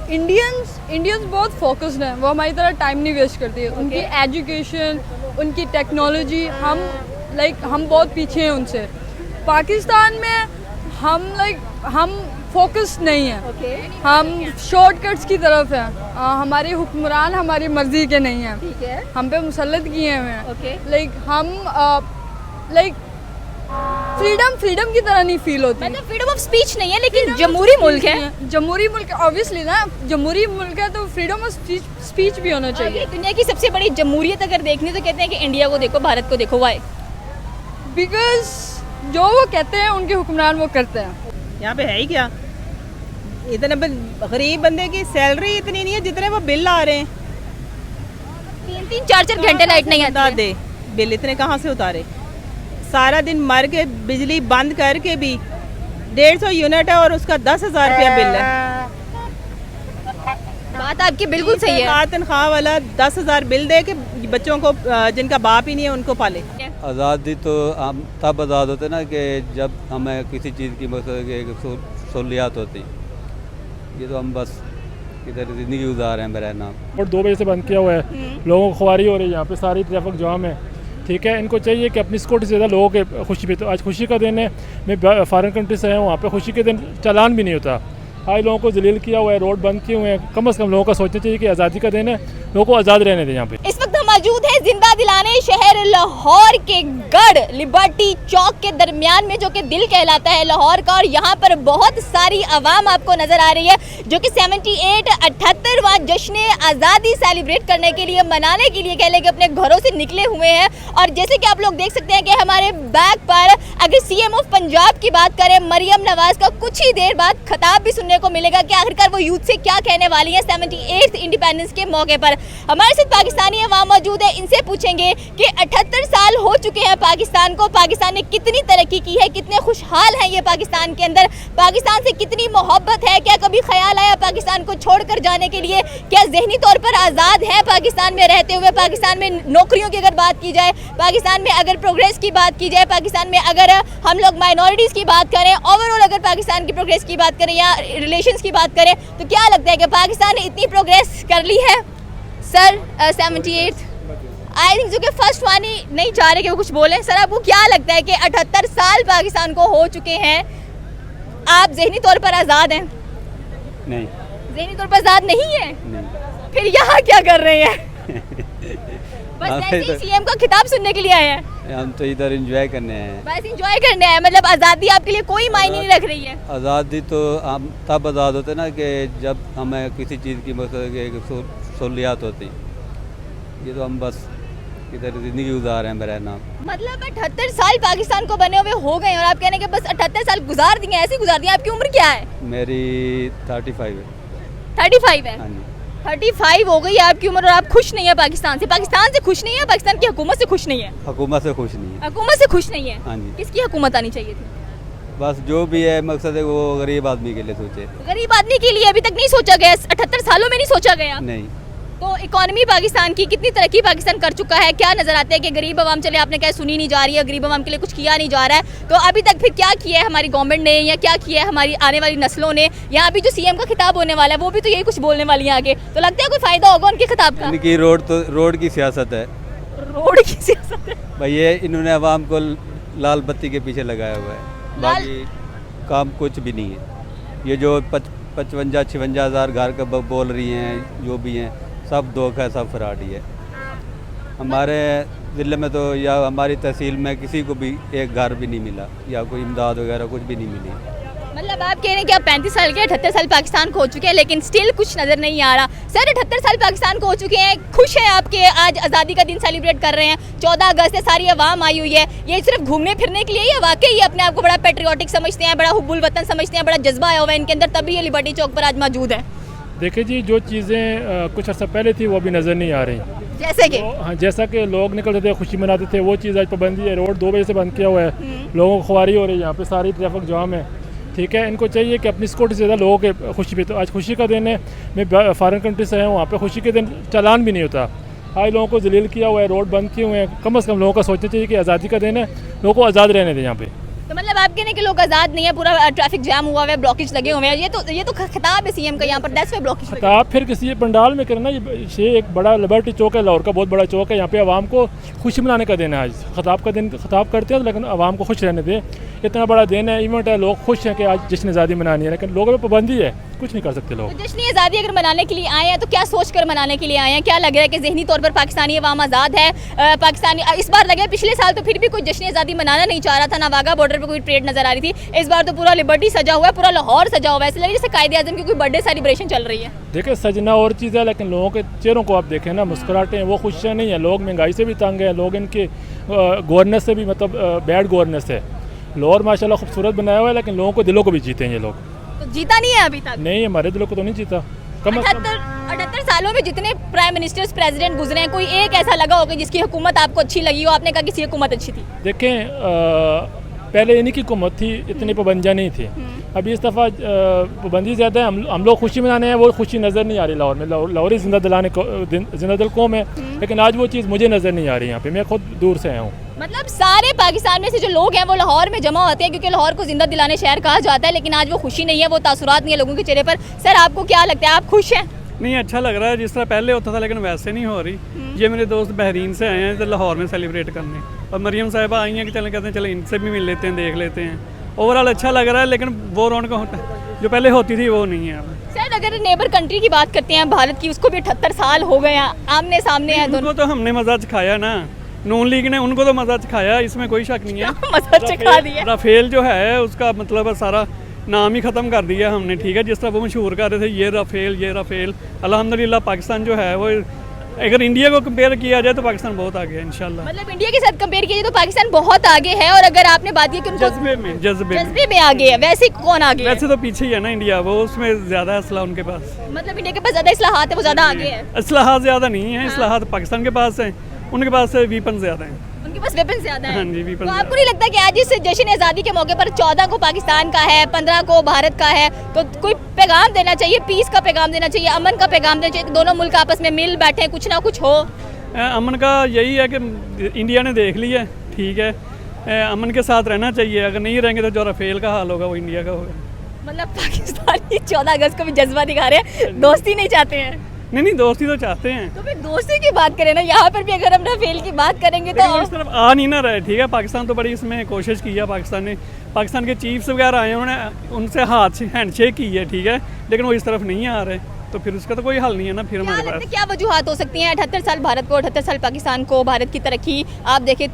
Indians बहुत focused हैं, वो हमारी तरह टाइम नहीं वेस्ट करती है। उनकी एजुकेशन, उनकी टेक्नोलॉजी, हम बहुत पीछे हैं उनसे। पाकिस्तान में हम फोकस नहीं हैं, हम शॉर्टकट्स की तरफ हैं। हमारे हुक्मरान हमारी मर्जी के नहीं हैं, ठीक है। हम पे मुसल्लत किए हुए हैं। ओके। हम फ्रीडम की तरह नहीं फील होती। मतलब फ्रीडम ऑफ स्पीच नहीं है, लेकिन जमहूरी मुल्क है। जमहूरी मुल्क ऑब्वियसली ना, जमहूरी मुल्क है तो फ्रीडम ऑफ स्पीच भी होना चाहिए। दुनिया की सबसे बड़ी जमहूरियत अगर देखनी तो कहते हैं कि इंडिया को देखो, भारत को देखो। वाई? बिकॉज जो वो कहते हैं उनके हुक्मरान वो करते हैं। यहाँ पे है ही क्या, इतने गरीब बंदे की सैलरी इतनी नहीं है जितने वो बिल आ रहे हैं। 3-3 4-4 घंटे लाइट नहीं आती है। दे बिल इतने कहाँ से उतारे? सारा दिन मर के बिजली बंद करके भी 150 यूनिट है और उसका 10,000 रुपया बिल है। बात आपकी बिल्कुल सही है। तनख्वाह वाला 10,000 बिल दे के बच्चों को जिनका बाप ही नहीं है उनको पाले। आज़ादी तो हम तब आज़ाद होते ना कि जब हमें किसी चीज़ की मतलब सहूलियात होती। ये तो हम बस इधर ज़िंदगी गुजार रहे हैं मेरा नाम। और 2 बजे से बंद किया हुआ है, लोगों को खुआरी हो रही है, यहाँ पे सारी ट्रैफिक जाम है। ठीक है, इनको चाहिए कि अपनी सिक्योरिटी से ज़्यादा लोगों के खुशी पे। तो आज खुशी का दिन है, मैं फॉरेन कंट्री से आया हूँ, वहाँ पे खुशी के दिन चालान भी नहीं होता। आज लोगों को जलील किया हुआ है, रोड बंद किए हुए हैं। कम से कम लोगों का सोचना चाहिए कि आज़ादी का दिन है, लोगों को आज़ाद रहने दें। यहाँ पे इस वक्त हम मौजूद है जिंदा दिलाने शहर लाहौर के गढ़ लिबर्टी चौक के दरमियान में, जो कि दिल कहलाता है लाहौर का। और यहाँ पर बहुत सारी आवाम आपको नजर आ रही है जो कि 78वां जश्न आज़ादी सेलिब्रेट करने के लिए, मनाने के लिए कह लें कि अपने घरों से निकले हुए हैं। और जैसे कि आप लोग देख सकते हैं कि हमारे बैक पर अगर सीएम ऑफ पंजाब की बात करें, मरियम नवाज का कुछ ही देर बाद खिताब भी सुनने को मिलेगा कि आखिरकार वो यूथ से क्या कहने वाली है 78th इंडिपेंडेंस के मौके पर। हमारे साथ पाकिस्तानी अवाम मौजूद है, इनसे पूछेंगे कि 78 साल हो चुके हैं पाकिस्तान को, पाकिस्तान ने कितनी तरक्की की है, कितने खुशहाल हैं ये पाकिस्तान के अंदर, पाकिस्तान से कितनी मोहब्बत है, क्या कभी ख्याल आया पाकिस्तान को छोड़कर जाने के लिए, क्या ज़हनी तौर पर आज़ाद है पाकिस्तान में रहते हुए। पाकिस्तान में नौकरियों की अगर बात की जाए, पाकिस्तान में अगर प्रोग्रेस की बात की जाए, पाकिस्तान में अगर हम लोग माइनॉरिटीज़ की बात करें, ओवरऑल अगर पाकिस्तान की प्रोग्रेस की बात करें या रिलेशंस की बात करें, तो क्या लगता है कि पाकिस्तान ने इतनी प्रोग्रेस कर ली है? सर 78 आई थिंक जो कि फर्स्ट वन ही नहीं चाह रहे कि वो कुछ बोलें। सर आपको क्या लगता है कि 78 साल पाकिस्तान को हो चुके हैं, आप ज़हनी तौर पर आज़ाद हैं? नहीं, ज़हनी तौर पर आज़ाद नहीं है। नहीं। फिर यहाँ क्या कर रहे हैं? बस ऐसे ही सीएम का खिताब सुनने के लिए आए हैं? हम तो इधर एंजॉय करने हैं। बस एंजॉय करने आए, मतलब आज़ादी आपके लिए कोई मायने नहीं रख रही है? आज़ादी तो हम तब आज़ाद होते ना कि जब हमें किसी चीज़ की मतलब सहूलियात होती। ये तो हम बस इधर ज़िंदगी गुजार रहे हैं मेरा नाम। मतलब 78 साल पाकिस्तान को बने हुए हो गए और आप कहने के बस 78 साल गुजार दिए, ऐसे गुजार दिए। आपकी उम्र क्या है? मेरी 35 है। 35 है? हाँ जी। 35 हो गई है आपकी उम्र और आप खुश नहीं है पाकिस्तान से? पाकिस्तान से खुश नहीं है, पाकिस्तान की हुकूमत से खुश नहीं है? हुकूमत से खुश नहीं है। हुकूमत से खुश नहीं है? हाँ जी। किसकी हुकूमत आनी चाहिए थी? बस जो भी है मकसद है वो गरीब आदमी के लिए सोचे। गरीब आदमी के लिए अभी तक नहीं सोचा गया, 78 सालों में नहीं सोचा गया? नहीं। तो इकोनॉमी पाकिस्तान की कितनी तरक्की पाकिस्तान कर चुका है? क्या नजर आता है कि गरीब आवाम, चले आपने क्या सुनी नहीं जा रही है, गरीब आवाम के लिए कुछ किया नहीं जा रहा है, तो अभी तक फिर क्या किया है हमारी गवर्नमेंट ने या क्या किया है हमारी आने वाली नस्लों ने? या अभी जो सीएम का खिताब होने वाला है वो भी तो यही कुछ बोलने वाली है आगे, तो लगता है कोई फायदा होगा उनके खिताब का? इनकी रोड की सियासत है। रोड की सियासत है भाई, ये इन्होंने अवाम को लाल बत्ती के पीछे लगाया हुआ है, बाकी काम कुछ भी नहीं है। ये जो 55-56 हज़ार घर का बोल रही हैं, जो भी हैं सब धोखा है, सब फराडी है। हमारे ज़िले में तो या हमारी तहसील में किसी को भी एक घर भी नहीं मिला या कोई इमदाद वगैरह कुछ भी नहीं मिली। मतलब आप कह रहे हैं कि आप 35 साल के, 78 साल पाकिस्तान को हो चुके हैं, लेकिन स्टिल कुछ नज़र नहीं आ रहा। सर 78 साल पाकिस्तान को हो चुके हैं, खुश हैं आपके आज आज़ादी का दिन सेलिब्रेट कर रहे हैं, 14 अगस्त से सारी आवाम आई हुई है, ये सिर्फ घूमने फिरने के लिए या वाकई ये अपने आप को बड़ा पेट्रियाटिक समझते हैं, बड़ा हुब्बुल वतन समझते हैं, बड़ा जज्बा आया हुआ है इनके अंदर, तभी ये लिबर्टी चौक पर आज मौजूद है? देखिए जी, जो चीज़ें कुछ अर्सा पहले थी वो भी नज़र नहीं आ रही। जैसे कि हाँ, जैसा कि लोग निकलते थे, खुशी मनाते थे, वो चीज़ आज पाबंदी है। रोड 2 बजे से बंद किया हुआ है, लोगों को खुआरी हो रही है, यहाँ पे सारी ट्रैफिक जाम है। ठीक है, इनको चाहिए कि अपनी सिक्योरिटी से ज़्यादा लोगों के खुशी पे। तो आज खुशी का दिन है, मैं फॉरेन कंट्री से आया हूँ, वहाँ पे खुशी के दिन चालान भी नहीं होता। आज लोगों को जलील किया हुआ है, रोड बंद किए हुए हैं। कम से कम लोगों का सोचना चाहिए कि आज़ादी का दिन है, लोगों को आज़ाद रहने दें यहाँ पे। तो मतलब आप कहने के लोग आज़ाद नहीं है, पूरा ट्रैफिक जैम हुआ हुआ है, ब्लॉकेज लगे हुए हैं, ये तो खिताब है सीएम का यहाँ पर, दैट्स व्हाई ब्लॉकेज लगे। तो आप फिर किसी पंडाल में करना, ये एक बड़ा लिबर्टी चौक है, लाहौर का बहुत बड़ा चौक है, यहाँ पे आवाम को खुशी मनाने का दिन है। आज खिताब का दिन खिताब करते हैं, लेकिन आवाम को खुश रहने दें, इतना बड़ा दिन है, इवेंट है, लोग खुश हैं कि आज जश्न आज़ादी मनानी है, लेकिन लोगों पर पाबंदी है, कुछ नहीं कर सकते लोग। तो जश्न आज़ादी अगर मनाने के लिए आए हैं तो क्या सोच कर मनाने के लिए आए हैं? क्या लग रहा है कि ज़हनी तौर पर पाकिस्तानी अवाम आज़ाद है? पाकिस्तानी इस बार लगे, पिछले साल तो फिर भी कोई जश्न आज़ादी मनाना नहीं चाह रहा था, ना वाघा बॉर्डर पर कोई परेड नजर आ रही थी। इस बार तो पूरा लिबर्टी सजा हुआ है, पूरा लाहौर सजा हुआ है, ऐसे लग रहा है जैसे कायदे-ए-आज़म की कोई बर्थडे सेलिब्रेशन चल रही है। देखिए, सजना और चीज़ है, लेकिन लोगों के चेहरों को आप देखें ना, मुस्कुराहटें, वो खुशियाँ नहीं है। लोग महंगाई से भी तंग है, लोग इनके गवर्नेंस से भी, मतलब बैड गवर्नेंस है। लाहौर माशाल्लाह खूबसूरत बनाया हुआ है, लेकिन लोगों को दिलों को भी जीते हैं ये लोग। तो जीता नहीं है अभी तक? नहीं, हमारे दिलों को तो नहीं जीता। कम 78 सालों में जितने प्राइम मिनिस्टर्स प्रेसिडेंट गुजरे हैं, कोई एक ऐसा लगा होगा जिसकी हुकूमत आपको अच्छी लगी हो, आपने कहा किसी हुकूमत अच्छी थी? देखें, पहले इन्हीं की हुकूमत थी, इतनी पाबंदियाँ नहीं थी। अभी इस दफ़ा पाबंदी ज़्यादा है, हम लोग खुशी मनाने हैं, वो खुशी नज़र नहीं आ रही लाहौर में। लाहौरी जिंदा दिल कौम है, लेकिन आज वो चीज़ मुझे नज़र नहीं आ रही यहाँ पे, मैं खुद दूर से आया हूँ। मतलब सारे पाकिस्तान में से जो लोग हैं वो लाहौर में जमा होते हैं, क्योंकि लाहौर को जिंदा दिलाने शहर कहा जाता है, लेकिन आज वो खुशी नहीं है, वो तासुरात नहीं है लोगों के चेहरे पर। सर, आपको क्या लगता है, आप खुश हैं? नहीं, अच्छा लग रहा है, जिस तरह पहले होता था, लेकिन वैसे नहीं हो रही। ये मेरे दोस्त बहरीन से आए हैं तो लाहौर में सेलिब्रेट करने, और मरियम साहिबा आई हैं कि चलें, कहते हैं चलें इनसे भी मिल लेते हैं, देख लेते हैं। ओवरऑल अच्छा लग रहा है, लेकिन वो रौनक जो पहले होती थी वो नहीं है। सर, अगर नेबर कंट्री की बात करते हैं भारत की, उसको भी 78 साल हो गए हैं, आमने सामने हैं दोनों। उनको तो हमने मजा चखाया ना, नून लीग ने उनको तो मजा चखाया, इसमें कोई शक नहीं है। मजा चखा दिया। राफेल जो है उसका मतलब सारा नाम ही ख़त्म कर दिया हमने, ठीक है। जिस तरह वो मशहूर कर रहे थे, ये राफेल, अल्हम्दुलिल्लाह पाकिस्तान जो है वो, अगर इंडिया को कंपेयर किया जाए तो पाकिस्तान बहुत आगे है इंशाल्लाह। मतलब इंडिया के साथ कंपेयर किया जाए तो पाकिस्तान बहुत आगे है, और अगर आपने बात की कि उनको जज्बे में आगे है, वैसे कौन आगे है? वैसे तो पीछे ही है ना इंडिया, वो उसमें ज़्यादा असला उनके पास। मतलब इंडिया के पास ज़्यादा इस्लाहात है, वो ज़्यादा आगे है। इस्लाहात ज़्यादा नहीं है, इस्लाहात पाकिस्तान के पास है, उनके पास वीपन ज़्यादा है, उनके पास वेपन ज़्यादा है। हाँ जी, वीपन। तो आपको नहीं लगता कि आज इस जश्न आज़ादी के मौके पर 14 को पाकिस्तान का है, 15 को भारत का है, तो कोई पैगाम देना चाहिए, पीस का पैगाम देना चाहिए, अमन का पैगाम देना चाहिए, दोनों मुल्क आपस में मिल बैठे, कुछ ना कुछ हो? अमन का यही है कि इंडिया ने देख लिया, ठीक है, अमन के साथ रहना चाहिए। अगर नहीं रहेंगे तो जो राफेल का हाल होगा वो इंडिया का होगा। मतलब पाकिस्तानी 14 अगस्त को भी जज्बा दिखा रहे हैं, दोस्ती नहीं चाहते हैं? नहीं, दोस्ती तो चाहते हैं। तो फिर दोस्ती की बात करें ना, यहाँ पर भी अगर हम राफेल की बात करेंगे तो इस तरफ आ नहीं ना रहे, ठीक है। पाकिस्तान तो बड़ी इसमें कोशिश की है, पाकिस्तान के चीफ्स वगैरह आए, उन्होंने उनसे हैंडशेक की है, ठीक है, लेकिन वो इस तरफ नहीं आ रहे, तो फिर उसका तो कोई हल नहीं है ना। फिर हमारे पास क्या वजूहत हो सकती हैं? 78 साल भारत को, 78 साल पाकिस्तान को, भारत की तरक्की आप देखें,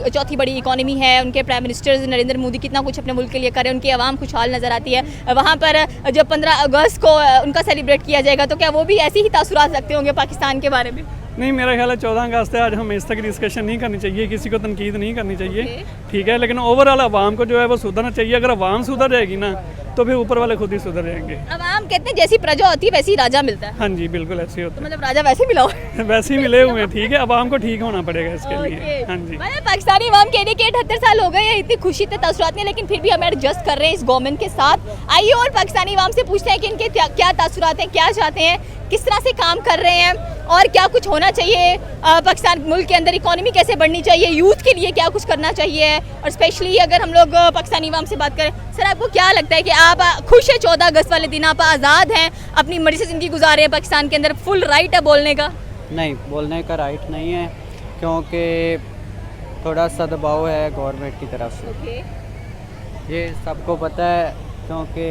चौथी बड़ी इकोनॉमी है, उनके प्राइम मिनिस्टर नरेंद्र मोदी कितना कुछ अपने मुल्क के लिए करें, उनकी आवाम खुशहाल नज़र आती है। वहाँ पर जब 15 अगस्त को उनका सेलिब्रेट किया जाएगा, तो क्या वो भी ऐसे ही तासुरात रखते होंगे पाकिस्तान के बारे में? नहीं, मेरा ख्याल है 14 अगस्त है, आज हमें इस तक डिस्कशन नहीं करनी चाहिए, किसी को तनकीद नहीं करनी चाहिए, ठीक है। लेकिन ओवरऑल आवाम को जो है वो सुधरना चाहिए। अगर आवाम सुधर जाएगी ना तो फिर ऊपर वाले खुद ही सुधर जाएंगे। आवाम कहते हैं जैसी प्रजा होती है वैसी राजा मिलता है। हाँ जी, बिल्कुल ऐसे होता तो मतलब राजा वैसे मिला हो वैसे ही मिले हुए हैं, ठीक है। आवाम को ठीक होना पड़ेगा इसके लिए। हाँ जी, मतलब पाकिस्तानी आवाम कहने के 78 साल हो गए हैं, इतनी खुशी तासुरात नहीं, लेकिन फिर भी हम एडजस्ट कर रहे हैं इस गवर्नमेंट के साथ। आइए और पाकिस्तानी आवाम से पूछते हैं कि इनके क्या तासुरात हैं, क्या चाहते हैं, किस तरह से काम कर रहे हैं, और क्या कुछ होना चाहिए पाकिस्तान मुल्क के अंदर, इकोनॉमी कैसे बढ़नी चाहिए, यूथ के लिए क्या कुछ करना चाहिए, और स्पेशली अगर हम लोग पाकिस्तानी आवाम से बात करें। सर, आपको क्या लगता है कि आप खुश हैं 14 अगस्त वाले दिन, आप आज़ाद हैं, अपनी मर्जी से ज़िंदगी गुजारे हैं पाकिस्तान के अंदर, फुल राइट है बोलने का? नहीं, बोलने का राइट नहीं है, क्योंकि थोड़ा सा दबाव है गवर्नमेंट की तरफ से। ये सबको पता है, क्योंकि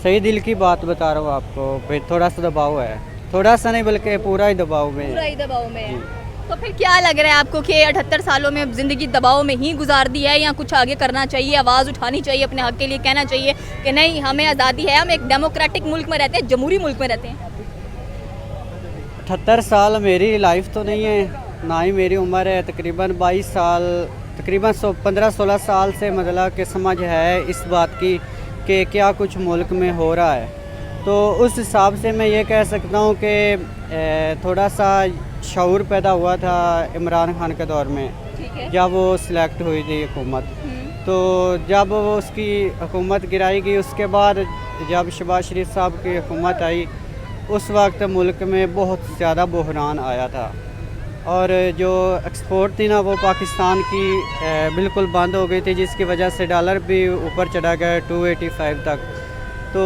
सही दिल की बात बता रहा हूँ आपको, फिर थोड़ा सा दबाव है, थोड़ा सा नहीं बल्कि पूरा ही दबाव में है। पूरा ही दबाव में है। तो फिर क्या लग रहा है आपको कि 78 सालों में ज़िंदगी दबाव में ही गुजार दी है, या कुछ आगे करना चाहिए, आवाज़ उठानी चाहिए, अपने हक के लिए कहना चाहिए कि नहीं, हमें आज़ादी है, हम एक डेमोक्रेटिक मुल्क में रहते हैं, जमहूरी मुल्क में रहते हैं? 78 साल मेरी लाइफ तो नहीं है, ना ही मेरी उम्र है, तकरीबन 22 साल, तकरीबन 15-16 साल से मतलब कि समझ है इस बात की कि क्या कुछ मुल्क में हो रहा है। तो उस हिसाब से मैं ये कह सकता हूँ कि थोड़ा सा शऊर पैदा हुआ था इमरान खान के दौर में, जब वो सिलेक्ट हुई थी हुकूमत। तो जब वो उसकी हुकूमत गिराई गई, उसके बाद जब शहबाज शरीफ साहब की हुकूमत आई, उस वक्त मुल्क में बहुत ज़्यादा बहरान आया था। और जो एक्सपोर्ट थी ना वो पाकिस्तान की बिल्कुल बंद हो गई थी, जिसकी वजह से डॉलर भी ऊपर चढ़ा गया 285 तक। तो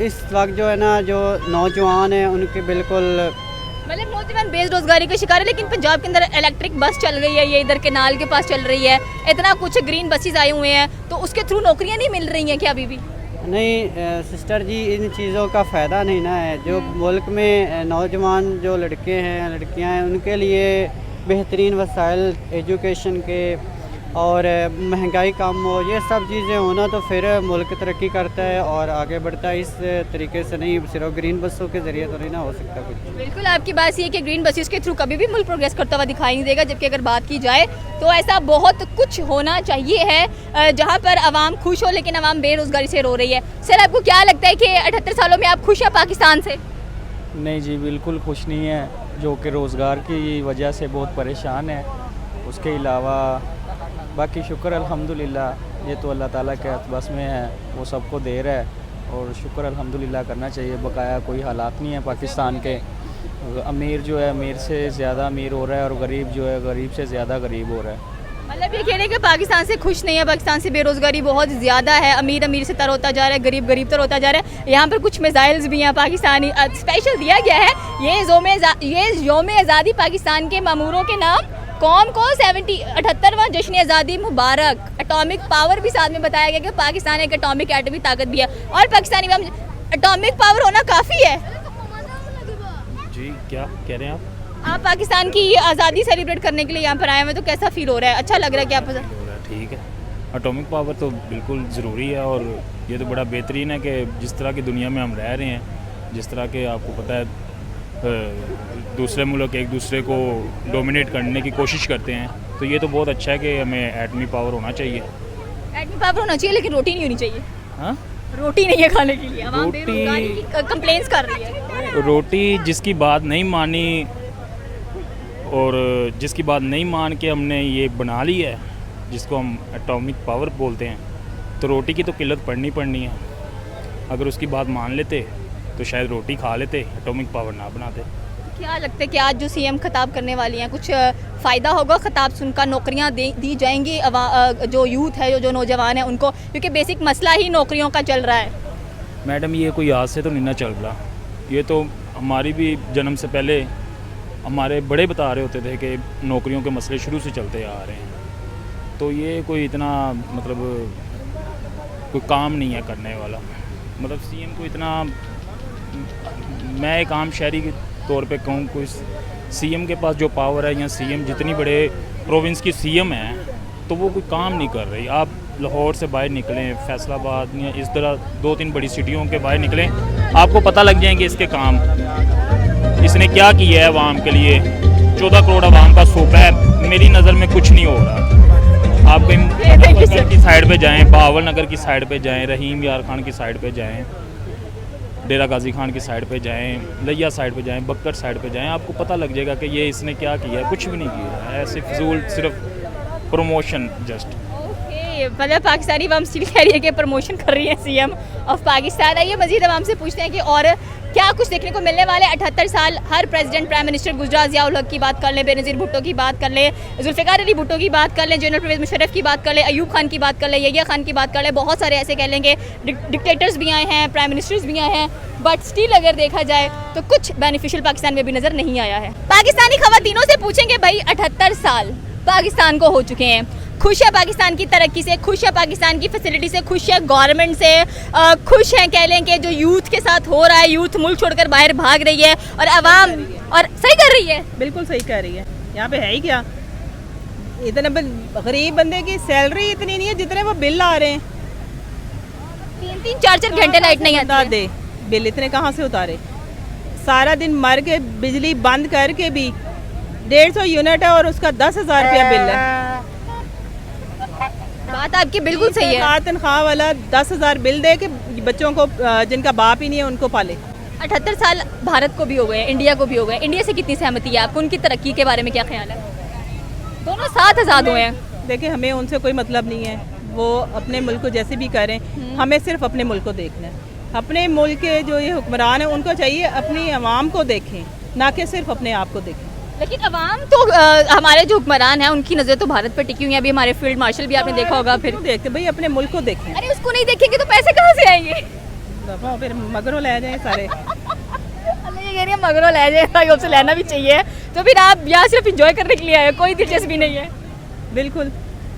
इस वक्त जो है ना जो नौजवान हैं उनके बिल्कुल मतलब नौजवान बेरोजगारी का शिकार है। लेकिन पंजाब के अंदर इलेक्ट्रिक बस चल रही है, ये इधर केनाल के पास चल रही है, इतना कुछ ग्रीन बसेस आए हुए हैं, तो उसके थ्रू नौकरियां नहीं मिल रही हैं क्या अभी भी? नहीं सिस्टर जी, इन चीज़ों का फ़ायदा नहीं ना है। जो मुल्क में नौजवान जो लड़के हैं लड़कियां हैं उनके लिए बेहतरीन वसाइल एजुकेशन के और महंगाई कम हो, ये सब चीज़ें होना तो फिर मुल्क तरक्की करता है और आगे बढ़ता है। इस तरीके से नहीं, सिर्फ ग्रीन बसों के ज़रिए तो नहीं ना हो सकता कुछ। बिल्कुल आपकी बात सही है कि ग्रीन बसेस के थ्रू कभी भी मुल्क प्रोग्रेस करता हुआ दिखाई नहीं देगा, जबकि अगर बात की जाए तो ऐसा बहुत कुछ होना चाहिए है जहाँ पर आवाम खुश हो, लेकिन आवाम बेरोजगारी से रो रही है। सर आपको क्या लगता है कि 78 सालों में आप खुश हैं पाकिस्तान से? नहीं जी, बिल्कुल खुश नहीं है, जो कि रोज़गार की वजह से बहुत परेशान है। उसके अलावा बाकी शुक्र अल्हम्दुलिल्लाह, ये तो अल्लाह ताला के बस में है, वो सबको दे रहा है और शुक्र अल्हम्दुलिल्लाह करना चाहिए। बकाया कोई हालात नहीं है पाकिस्तान के। अमीर जो है अमीर से ज़्यादा अमीर हो रहा है और गरीब जो है गरीब से ज़्यादा गरीब हो रहा है। मतलब ये कह रहे हैं कि पाकिस्तान से खुश नहीं है, पाकिस्तान से बेरोजगारी बहुत ज़्यादा है, अमीर अमीर से तर होता जा रहा है, गरीब गरीब तर होता जा रहा है। यहाँ पर कुछ मिसाइल्स भी हैं पाकिस्तानी स्पेशल दिया गया है। ये योम आज़ादी पाकिस्तान के मामूरों के नाम कौम को 78वां जश्न आज़ादी मुबारक। एटॉमिक पावर भी साथ में बताया गया कि पाकिस्तान एक एटॉमिक एटमी ताकत भी है और पाकिस्तानी में एटॉमिक पावर होना काफ़ी है। जी क्या कह रहे हैं आप पाकिस्तान की आज़ादी सेलिब्रेट करने के लिए यहाँ पर आए हुए, तो कैसा फील हो रहा है? अच्छा लग रहा है कि आप? ठीक है, एटॉमिक पावर तो बिल्कुल ज़रूरी है और ये तो बड़ा बेहतरीन है कि जिस तरह की दुनिया में हम रह रहे हैं, जिस तरह के आपको पता है दूसरे मुल्क एक दूसरे को डोमिनेट करने की कोशिश करते हैं, तो ये तो बहुत अच्छा है कि हमें एटमी पावर होना चाहिए। एटमी पावर होना चाहिए, लेकिन रोटी नहीं होनी चाहिए। हाँ, रोटी नहीं है खाने के लिए, आवाम रोटी- बेरोजगारी की कंप्लेंट्स कर रही है। रोटी जिसकी बात नहीं मानी और जिसकी बात नहीं मान के हमने ये बना ली है जिसको हम एटॉमिक पावर बोलते हैं, तो रोटी की तो किल्लत पड़नी है। अगर उसकी बात मान लेते तो शायद रोटी खा लेते, एटॉमिक पावर ना बनाते। क्या लगता है कि आज जो सीएम खिताब करने वाली हैं, कुछ फ़ायदा होगा खिताब सुनकर? नौकरियां दी जाएंगी जो यूथ है, जो नौजवान है उनको, क्योंकि बेसिक मसला ही नौकरियों का चल रहा है। मैडम ये कोई आज से तो नहीं ना चल रहा, ये तो हमारी भी जन्म से पहले हमारे बड़े बता रहे होते थे कि नौकरियों के मसले शुरू से चलते आ रहे हैं। तो ये कोई इतना मतलब कोई काम नहीं है करने वाला। मतलब सीएम को इतना, मैं एक आम शहरी के तौर पे कहूँ, कोई सीएम के पास जो पावर है या सीएम जितनी बड़े प्रोविंस की सीएम है तो वो कोई काम नहीं कर रही। आप लाहौर से बाहर निकलें, फैसलाबाद या इस तरह 2-3 बड़ी सिटियों के बाहर निकलें, आपको पता लग जाएंगे इसके काम, इसने क्या किया है आवाम के लिए। 14 करोड़ आवाम का सूबा है, मेरी नज़र में कुछ नहीं हो रहा। आप कहीं की साइड पे जाएं, बहावल नगर की साइड पे जाएं, रहीम यार खान की साइड पे जाएं, डेरा गाजी खान की साइड पे जाएं, लिया साइड पे जाएं, बक्कर साइड पे जाएं, आपको पता लग जाएगा कि ये इसने क्या किया है। कुछ भी नहीं किया है, ऐसे फिजूल सिर्फ प्रमोशन जस्ट। मतलब पाकिस्तानी अवाम स्टिल कह रही है कि प्रमोशन कर रही है सीएम ऑफ पाकिस्तान। आइए मजीद अवाम से पूछते हैं कि और क्या कुछ देखने को मिलने वाले। 78 साल हर प्रेसिडेंट प्राइम मिनिस्टर गुजरात ज़िया उल हक की बात कर लें, बेनज़ीर भुट्टो की बात कर लें, जुल्फ़िकार अली भुट्टो की बात कर लें, जनरल परवेज़ मुशर्रफ की बात कर लें, अयूब खान की बात कर लें, यहिया खान की बात कर लें, बहुत सारे ऐसे कह लेंगे डिक्टेटर्स भी आए हैं, प्राइम मिनिस्टर्स भी आए हैं, बट स्टिल अगर देखा जाए तो कुछ बेनिफिशियल पाकिस्तान में भी नज़र नहीं आया है। पाकिस्तानी ख़वातीनों से पूछेंगे भाई 78 साल पाकिस्तान को हो चुके हैं, खुश है पाकिस्तान की तरक्की से, खुश है पाकिस्तान की फैसिलिटी से, खुश है गवर्नमेंट से, खुश हैं कह लें कि जो यूथ के साथ हो रहा है, यूथ मुल्क छोड़कर बाहर भाग रही है और आवाम और सही कर रही है। बिल्कुल सही कर रही है। यहाँ पे है ही क्या, इतना गरीब बंदे की सैलरी इतनी नहीं है जितने वो बिल आ रहे हैं। 3-3, 4-4 घंटे लाइट नहीं आती दे बिल इतने कहाँ से उतारे? सारा दिन मर के बिजली बंद करके भी 150 यूनिट है और उसका 10,000 रुपया बिल है। बात आपकी बिल्कुल सही है। तनख्वाह वाला 10,000 बिल दे के बच्चों को जिनका बाप ही नहीं है उनको पाले। 78 साल भारत को भी हो गए, इंडिया को भी हो गए। इंडिया से कितनी सहमति है आपको? उनकी तरक्की के बारे में क्या ख्याल है? दोनों साथ आज़ाद हुए हैं। देखिए हमें उनसे कोई मतलब नहीं है, वो अपने मुल्क को जैसे भी करें, हमें सिर्फ अपने मुल्क को देखना है। अपने मुल्क के जो ये हुक्मरान हैं उनको चाहिए अपनी आवाम को देखें, ना कि सिर्फ अपने आप को देखें। लेकिन अवाम तो हमारे जो हुक्मरान हैं उनकी नज़र तो भारत पर टिकी हुई है। अभी हमारे फील्ड मार्शल भी आपने देखा होगा। फिर क्यों देखते भाई, अपने मुल्क को देखें। अरे उसको नहीं देखेंगे तो पैसे कहाँ से आएंगे? दफा फिर मगरों ले जाए सारे। अल्लाह ये कह रही है मगरों ले जाए, भाई उससे लेना भी चाहिए। तो फिर आप यहाँ सिर्फ इंजॉय करने के लिए आए, कोई दिलचस्पी नहीं है? बिल्कुल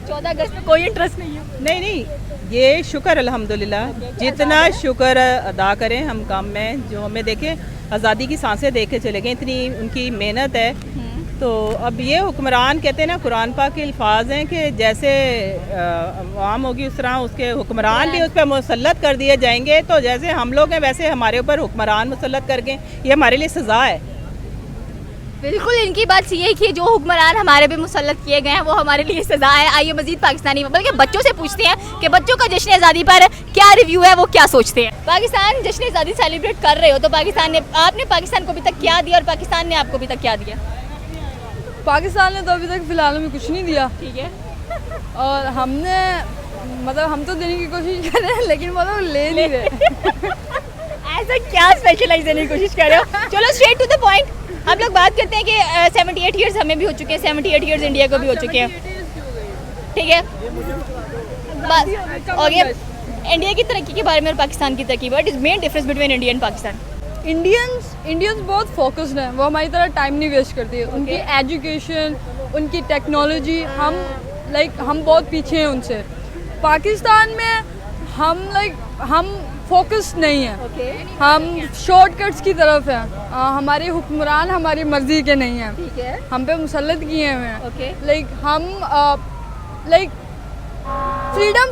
14 अगस्त में कोई इंटरेस्ट नहीं है? नहीं, ये शुक्र अल्हम्दुलिल्लाह, जितना शुक्र अदा करें हम काम में। जो हमें देखें आज़ादी की सांसें देख के चले गए, इतनी उनकी मेहनत है। तो अब ये हुक्मरान कहते हैं ना, कुरान पाक के अल्फाज हैं कि जैसे आवाम होगी उस तरह उसके हुक्मरान भी उस पर मुसल्लत कर दिए जाएंगे। तो जैसे हम लोग हैं वैसे हमारे ऊपर हुक्मरान मुसल्लत करके, ये हमारे लिए सज़ा है। बिल्कुल इनकी बात सही है कि जो हुक्मरान हमारे पे मुसल्लत किए गए हैं वो हमारे लिए सज़ा है। आइए मजीद पाकिस्तानी बल्कि बच्चों से पूछते हैं कि बच्चों का जश्न आज़ादी पर क्या रिव्यू है, वो क्या सोचते हैं। पाकिस्तान जश्न आज़ादी सेलिब्रेट कर रहे हो तो पाकिस्तान ने, आपने पाकिस्तान को अभी तक क्या दिया और पाकिस्तान ने आपको अभी तक क्या दिया? पाकिस्तान ने तो अभी तक फ़िलहाल में कुछ नहीं दिया, ठीक है। और हमने मतलब हम तो देने की कोशिश कर रहे हैं लेकिन मतलब ले नहीं रहे। ऐसा क्या स्पेशलाइज देने की कोशिश कर रहे हो? चलो स्ट्रेट टू द पॉइंट, हम लोग बात करते हैं कि 78 ईयर्स हमें भी हो चुके हैं, 78 ईयर्स इंडिया को भी हो चुके हैं, ठीक है। बस और ये इंडिया की तरक्की के बारे में और पाकिस्तान की तरक्की, what is main difference between India and Pakistan? Indians बहुत फोकस्ड हैं, वो हमारी तरह टाइम नहीं वेस्ट करती। उनकी एजुकेशन, उनकी टेक्नोलॉजी, हम बहुत पीछे हैं उनसे। पाकिस्तान में हम फोकस नहीं है, हम शॉर्टकट्स की तरफ हैं। हमारे हुक्मरान हमारी मर्जी के नहीं हैं, ठीक है। हम पे मुसल्लत किए हुए हैं। ओके। हम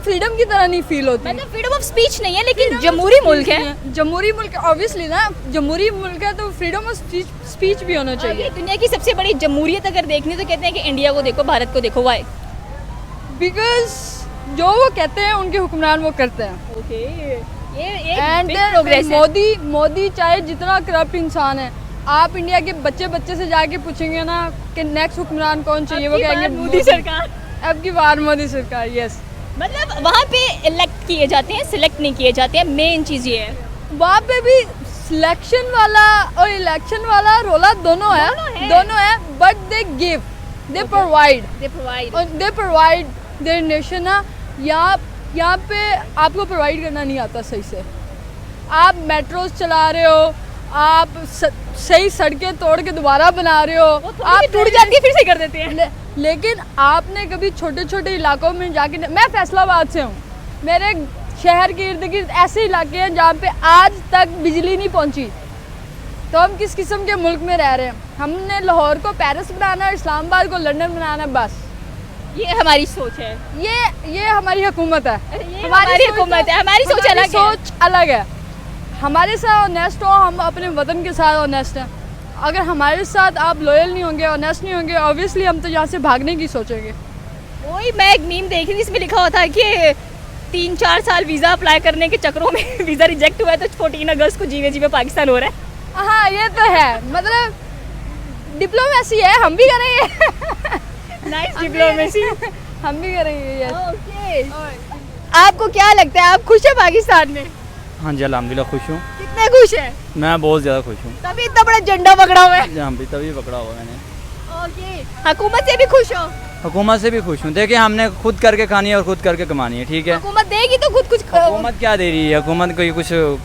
फ्रीडम की तरह नहीं फील होती। मतलब फ्रीडम ऑफ स्पीच नहीं है लेकिन जमहूरी मुल्क है। जमहूरी मुल्क ऑब्वियसली ना, जमहूरी मुल्क है तो फ्रीडम ऑफ स्पीच भी होना चाहिए। दुनिया की सबसे बड़ी जमहूरियत अगर देखनी तो कहते हैं कि इंडिया को देखो, भारत को देखो। वाई? बिकॉज जो वो कहते हैं उनके हुक्मरान वो करते हैं। ओके, ये एंड प्रोग्रेस है। मोदी चाहे जितना करप्ट इंसान है, आप इंडिया के बच्चे से जाके पूछेंगे ना कि नेक्स्ट हुक्मरान कौन चाहिए, वो कहेंगे मोदी सरकार। अब की बार मोदी सरकार। यस, मतलब वहाँ पे इलेक्ट किए जाते हैं, सिलेक्ट नहीं किए जाते हैं। मेन चीज़ ये है वहाँ पे भी सिलेक्शन वाला और इलेक्शन वाला रोला दोनों है, but they give, they provide there nation. यहाँ पे आपको प्रोवाइड करना नहीं आता सही से। आप मेट्रोज चला रहे हो, आप सही सड़कें तोड़ के दोबारा बना रहे हो, आप टूट जाती है फिर से कर देते हैं। लेकिन आपने कभी छोटे छोटे इलाकों में जाके, मैं फैसलाबाद से हूँ, मेरे शहर के इर्द गिर्द ऐसे इलाके हैं जहाँ पे आज तक बिजली नहीं पहुँची। तो हम किस किस्म के मुल्क में रह रहे हैं? हमने लाहौर को पेरिस बनाना है, इस्लामाबाद को लंदन बनाना है, बस ये हमारी सोच है। ये हमारी हुकूमत है, हमारी हुकूमत है, हमारी सोच अलग है। हमारे साथ ऑनेस्ट हो, हम अपने वतन के साथ ऑनेस्ट हैं। अगर हमारे साथ आप लॉयल नहीं होंगे, ऑनेस्ट नहीं होंगे, ऑब्वियसली हम तो यहाँ से भागने की सोचेंगे। वही मैं एक मीम देख रही थी, इसमें लिखा हुआ था कि 3-4 साल वीज़ा अप्लाई करने के चक्करों में वीज़ा रिजेक्ट हुआ है, तो 14 अगस्त को जीवे पाकिस्तान हो रहा है। हाँ ये तो है, मतलब डिप्लोमेसी है, हम भी करेंगे। Nice diplomacy. हम भी करेंगे। यस। ओके, आपको क्या लगता है, आप खुश हैं पाकिस्तान में? हाँ जी अल्हम्दुलिल्लाह खुश हूँ। कितने खुश हैं? मैं बहुत ज़्यादा खुश हूँ। तभी इतना बड़ा झंडा पकड़ा हुआ है। जहाँ भी तभी पकड़ा हुआ मैंने। ओके, हुकूमत से भी खुश हो? हुकूमत से भी खुश हूँ। देखिए हमने खुद करके खानी है और खुद करके कमानी है, ठीक है। हुकूमत देगी तो खुद कुछ हुकूमत क्या दे रही है? हुकूमत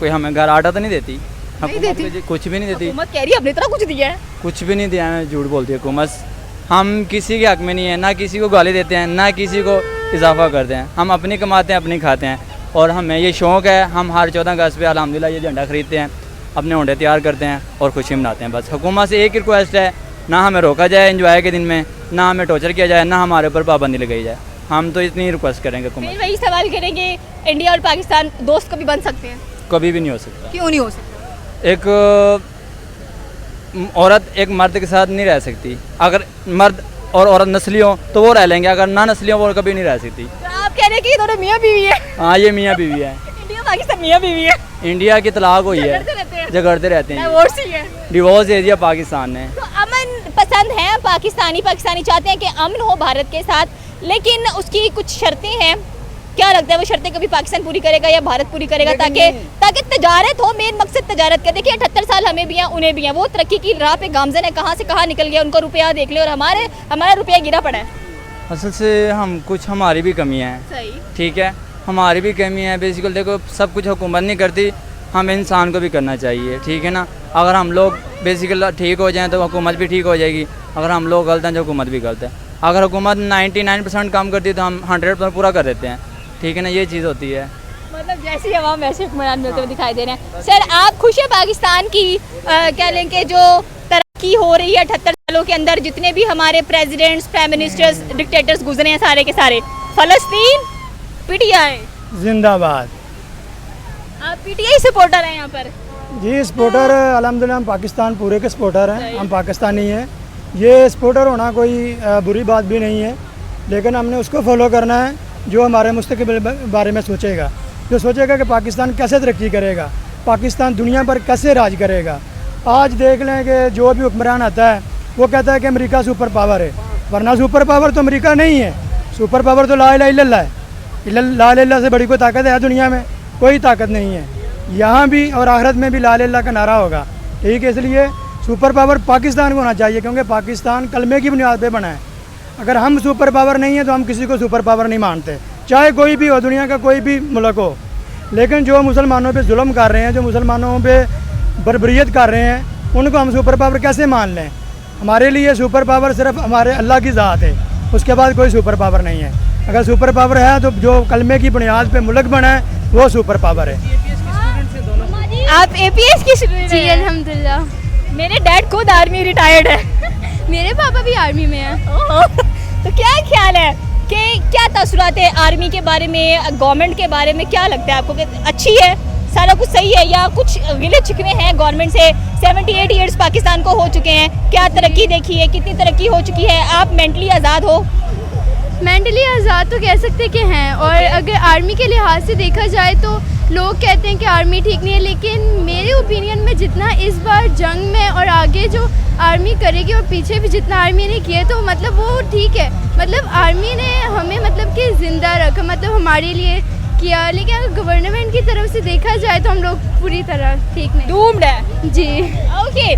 कोई हमें घर आटा तो नहीं देती। हुकूमत कुछ भी नहीं देती। हुकूमत कह रही है अपनी तरह कुछ दिया है। कुछ भी नहीं दिया है, झूठ बोलती है हुकूमत। हम किसी के हक में नहीं है, ना किसी को गाली देते हैं, ना किसी को इजाफा करते हैं। हम अपनी कमाते हैं, अपनी खाते हैं। और हमें ये शौक़ है, हम हर 14 अगस्त पे अल्हम्दुलिल्लाह ये झंडा खरीदते हैं, अपने होंडे तैयार करते हैं और खुशी मनाते हैं। बस हुकूमत से एक रिक्वेस्ट है, ना हमें रोका जाए एंजॉय के दिन में, ना हमें टॉर्चर किया जाए, ना हमारे ऊपर पाबंदी लगाई जाए। हम तो इतनी रिक्वेस्ट करेंगे हुकूमत। फिर वही सवाल करेंगे, इंडिया और पाकिस्तान दोस्त कभी बन सकते हैं? कभी भी नहीं हो सकता। क्यों नहीं हो सकता? एक औरत एक मर्द के साथ नहीं रह सकती। अगर मर्द और औरत नस्ली हो तो वो रह लेंगे, अगर ना नस्ली हो वो कभी नहीं रह सकती। तो आप कह रहे हैं कि ये दोनों मियाँ बीवी है? हाँ ये मियाँ बीवी है। इंडिया पाकिस्तान मियाँ बीवी है। इंडिया की तलाक हुई है, झगड़ते रहते हैं, डिवोर्स दे दिया पाकिस्तान ने। तो अमन पसंद है पाकिस्तानी चाहते हैं कि अमन हो भारत के साथ, लेकिन उसकी कुछ शर्तें हैं क्या लगता है वो शर्तें कभी पाकिस्तान पूरी करेगा या भारत पूरी करेगा, ताकि तजारत हो, मेन मकसद तजारत का। देखिए 78 साल हमें भी हैं उन्हें भी हैं, वो तरक्की की राह पे गामजन है, कहाँ से कहाँ निकल गया, उनको रुपया देख ले और हमारा रुपया गिरा पड़ा है। असल से हमारी भी कमियाँ हैं, सही, ठीक है, हमारी भी कमी है। बेसिकली देखो सब कुछ हुकूमत नहीं करती, हम इंसान को भी करना चाहिए, ठीक है ना। अगर हम लोग बेसिकली ठीक हो जाएं तो हुकूमत भी ठीक हो जाएगी, अगर हम लोग गलत हैं तो हुकूमत भी गलत है। अगर हुकूमत 99% काम करती है तो हम 100% पूरा कर देते हैं, ठीक है ना, ये चीज़ होती है। मतलब जैसी आवाम वैसे हुक्मरान मिलते हुए दिखाई दे रहे हैं। सर आप खुश है पाकिस्तान की कह लें कि जो तरक्की हो रही है 78 सालों के अंदर, जितने भी हमारे प्रेसिडेंट्स, प्राइम मिनिस्टर्स, डिक्टेटर्स गुजरे हैं सारे के सारे, फलस्तीन पीटीआई जिंदाबाद। आप पीटीआई सपोर्टर हैं यहाँ पर? जी सपोर्टर अल्हम्दुलिल्लाह, हम पाकिस्तान पूरे के सपोर्टर हैं, हम पाकिस्तानी हैं। ये सपोर्टर होना कोई बुरी बात भी नहीं है, लेकिन हमने उसको फॉलो करना है जो हमारे मुस्तकबिल बारे में सोचेगा, जो सोचेगा कि पाकिस्तान कैसे तरक्की करेगा, पाकिस्तान दुनिया पर कैसे राज करेगा। आज देख लें कि जो भी हुक्मरान आता है वो कहता है कि अमेरिका सुपर पावर है, वरना सुपर पावर तो अमेरिका नहीं है, सुपर पावर तो ला इलाहा इल्लल्लाह है। ला इल्लल्लाह से बड़ी कोई ताकत है दुनिया में? कोई ताकत नहीं है। यहाँ भी और आखिरत में भी ला इल्लल्लाह का नारा होगा, ठीक है। इसलिए सुपर पावर पाकिस्तान को होना चाहिए, क्योंकि पाकिस्तान कलमे की बुनियाद पे बना है। अगर हम सुपर पावर नहीं है तो हम किसी को सुपर पावर नहीं मानते, चाहे कोई भी हो, दुनिया का कोई भी मुल्क हो। लेकिन जो मुसलमानों पे जुल्म कर रहे हैं, जो मुसलमानों पे बर्बरियत कर रहे हैं, उनको हम सुपर पावर कैसे मान लें? हमारे लिए सुपर पावर सिर्फ हमारे अल्लाह की ज़ात है, उसके बाद कोई सुपर पावर नहीं है। अगर सुपर पावर है तो जो कलमे की बुनियाद पे मुल्क बना है वो सुपर पावर है। आप एपीएस की स्टूडेंट जी हैं? अल्हम्दुलिल्लाह। मेरे डैड खुद आर्मी रिटायर्ड है। मेरे पापा भी आर्मी में हैं। तो क्या ख्याल है कि क्या तासुरात है आर्मी के बारे में, गवर्नमेंट के बारे में? क्या लगता है आपको कि अच्छी है, सारा कुछ सही है, या कुछ गिले शिकवे हैं गवर्नमेंट से? 78 ईयर्स पाकिस्तान को हो चुके हैं, क्या तरक्की देखी है, कितनी तरक्की हो चुकी है? आप मेंटली आज़ाद हो? मेंटली आज़ाद तो कह सकते कि हैं, और अगर आर्मी के लिहाज से देखा जाए तो लोग कहते हैं कि आर्मी ठीक नहीं है, लेकिन मेरे ओपिनियन में जितना इस बार जंग में और आगे जो आर्मी करेगी और पीछे भी जितना आर्मी ने किया तो मतलब वो ठीक है। मतलब आर्मी ने हमें मतलब कि ज़िंदा रखा, मतलब हमारे लिए किया, लेकिन अगर गवर्नमेंट की तरफ से देखा जाए तो हम लोग पूरी तरह ठीक नहीं, डूम्ड है जी। ओके,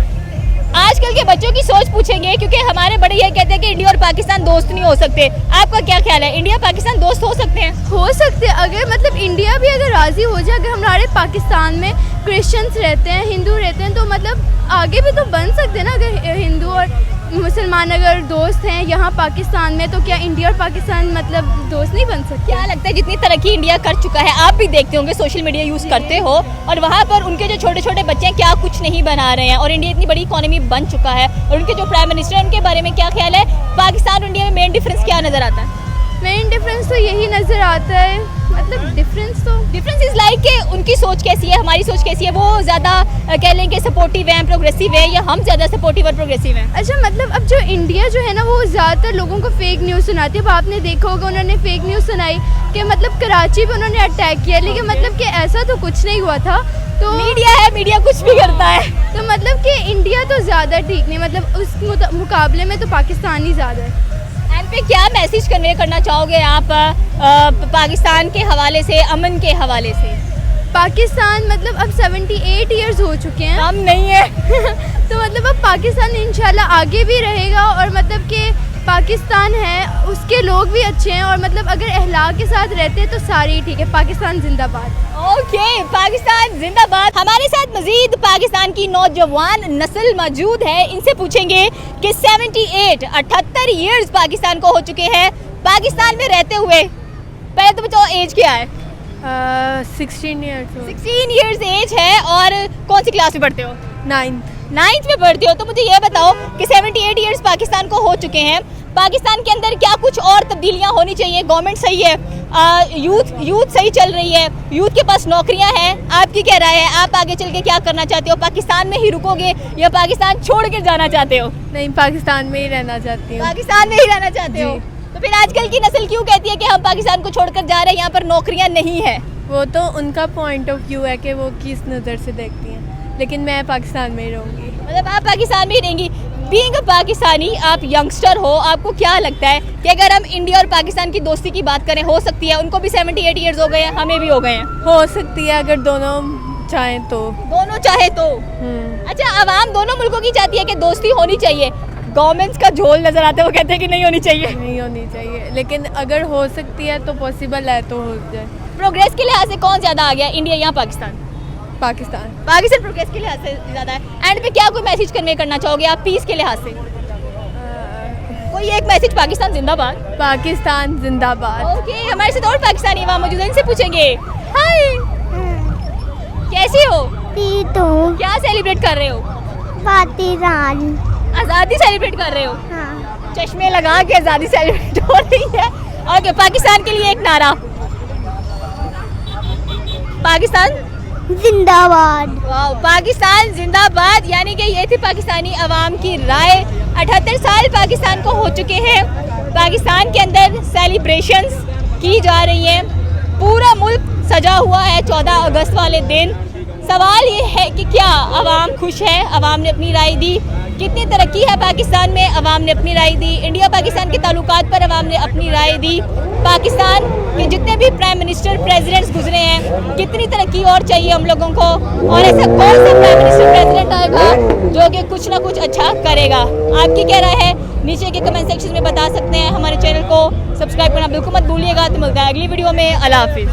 आजकल के बच्चों की सोच पूछेंगे, क्योंकि हमारे बड़े ये कहते हैं कि इंडिया और पाकिस्तान दोस्त नहीं हो सकते। आपका क्या ख्याल है, इंडिया पाकिस्तान दोस्त हो सकते हैं? हो सकते हैं, अगर मतलब इंडिया भी अगर राज़ी हो जाए, अगर हमारे पाकिस्तान में क्रिश्चियंस रहते हैं, हिंदू रहते हैं, तो मतलब आगे भी तो बन सकते हैं ना। अगर हिंदू और मुसलमान अगर दोस्त हैं यहाँ पाकिस्तान में, तो क्या इंडिया और पाकिस्तान मतलब दोस्त नहीं बन सकते? क्या लगता है जितनी तरक्की इंडिया कर चुका है, आप भी देखते होंगे, सोशल मीडिया यूज़ करते हो, और वहाँ पर उनके जो छोटे छोटे बच्चे हैं क्या कुछ नहीं बना रहे हैं, और इंडिया इतनी बड़ी इकोनॉमी बन चुका है, और उनके जो प्राइम मिनिस्टर हैं उनके बारे में क्या ख्याल है? पाकिस्तान और इंडिया में मेन डिफरेंस क्या नज़र आता है? मेन डिफरेंस तो यही नज़र आता है, मतलब डिफरेंस इज लाइक कि उनकी सोच कैसी है, हमारी सोच कैसी है, वो ज़्यादा कह लें कि सपोर्टिव है, प्रोग्रेसिव है, या हम ज़्यादा सपोर्टिव और प्रोग्रेसिव हैं? अच्छा, मतलब अब जो इंडिया जो है ना वो ज़्यादातर लोगों को फेक न्यूज़ सुनाती है। अब आपने देखा होगा उन्होंने फेक न्यूज़ सुनाई कि मतलब कराची पे उन्होंने अटैक किया, लेकिन मतलब कि ऐसा तो कुछ नहीं हुआ था। तो मीडिया है, मीडिया कुछ भी करता है। तो मतलब कि इंडिया तो ज़्यादा ठीक नहीं, मतलब उस मुकाबले में तो पाकिस्तान ही ज़्यादा है। एंड पे क्या मैसेज कन्वे करना चाहोगे आप पाकिस्तान के हवाले से, अमन के हवाले से? पाकिस्तान मतलब अब 78 ईयर्स हो चुके हैं, हम नहीं है तो मतलब अब पाकिस्तान इंशाल्लाह आगे भी रहेगा, और मतलब कि पाकिस्तान है उसके लोग भी अच्छे हैं, और मतलब अगर अहलाक के साथ रहते हैं तो सारे ही ठीक है। पाकिस्तान जिंदाबाद। ओके, पाकिस्तान जिंदाबाद। हमारे साथ मजीद पाकिस्तान की नौजवान नस्ल मौजूद है, इनसे पूछेंगे कि 78 ईयर्स पाकिस्तान को हो चुके हैं, पाकिस्तान में रहते हुए पहले तो बताओ एज क्या है? 16 ईयर्स एज है, और कौन सी क्लास में पढ़ते हो? 9th में पढ़ते हो। तो मुझे ये बताओ कि 78 ईयर्स पाकिस्तान को हो चुके हैं, पाकिस्तान के अंदर क्या कुछ और तब्दीलियां होनी चाहिए? गवर्नमेंट सही है, यूथ सही चल रही है, यूथ के पास नौकरियां हैं, आपकी क्या राय है? आप आगे चल के क्या करना चाहते हो? पाकिस्तान में ही रुकोगे या पाकिस्तान छोड़ के जाना चाहते हो? नहीं, पाकिस्तान में ही रहना चाहती हूँ। पाकिस्तान में ही रहना चाहते हो? तो फिर आजकल की नस्ल क्यों कहती है कि हम पाकिस्तान को छोड़कर जा रहे हैं, यहाँ पर नौकरियाँ नहीं है? वो तो उनका पॉइंट ऑफ व्यू है कि वो किस नज़र से देखती हैं, लेकिन मैं पाकिस्तान में ही रहूँगी। मतलब आप पाकिस्तान में ही रहेंगी। बीइंग अ पाकिस्तानी, आप यंगस्टर हो, आपको क्या लगता है कि अगर हम इंडिया और पाकिस्तान की दोस्ती की बात करें, हो सकती है? उनको भी 78 ईयर्स हो गए हैं, हमें भी हो गए हैं। हो सकती है अगर दोनों चाहें तो। दोनों चाहे तो। अच्छा, आवाम दोनों मुल्कों की चाहती है कि दोस्ती होनी चाहिए, गवर्नमेंट्स का झोल नजर आता है, वो कहते हैं कि नहीं होनी चाहिए। नहीं होनी चाहिए, लेकिन अगर हो सकती है तो पॉसिबल है तो हो जाए। प्रोग्रेस के लिहाज से कौन ज़्यादा आ गया, इंडिया या पाकिस्तान? पाकिस्तान। पाकिस्तान प्रोग्रेस के लिहाज से ज़्यादा है। एंड पे क्या कोई मैसेज कन्वे करना चाहोगे आप पीस के लिहाज से? कोई एक मैसेज, पाकिस्तान जिंदाबाद। पाकिस्तान जिंदाबाद। ओके, हमारे साथ और पाकिस्तानी वहाँ मौजूद हैं, इनसे पूछेंगे। हाय, कैसी हो? ठीक हो? क्या सेलिब्रेट कर रहे हो? पाकिस्तान। आज़ादी सेलिब्रेट कर रहे हो? हाँ। चश्मे लगा के आज़ादी सेलिब्रेट हो रही है। ओके, पाकिस्तान के लिए एक नारा। पाकिस्तान जिंदाबाद। वाह, पाकिस्तान जिंदाबाद। यानी कि ये थी पाकिस्तानी अवाम की राय। 78 साल पाकिस्तान को हो चुके हैं। पाकिस्तान के अंदर सेलिब्रेशंस की जा रही हैं, पूरा मुल्क सजा हुआ है 14 अगस्त वाले दिन। सवाल ये है कि क्या अवाम खुश है? अवाम ने अपनी राय दी। कितनी तरक्की है पाकिस्तान में? अवाम ने अपनी राय दी। इंडिया पाकिस्तान के ताल्लुकात पर अवाम ने अपनी राय दी। पाकिस्तान के जितने भी प्राइम मिनिस्टर, प्रेसिडेंट्स गुजरे हैं, कितनी तरक्की और चाहिए हम लोगों को, और ऐसा कौन सा प्राइम मिनिस्टर, प्रेसिडेंट आएगा जो कि कुछ ना कुछ अच्छा करेगा? आपकी क्या राय है? नीचे के कमेंट सेक्शन में बता सकते हैं। हमारे चैनल को सब्सक्राइब करना बिल्कुल मत भूलिएगा। तो मिलता है अगली वीडियो में। अल्लाह हाफिज़।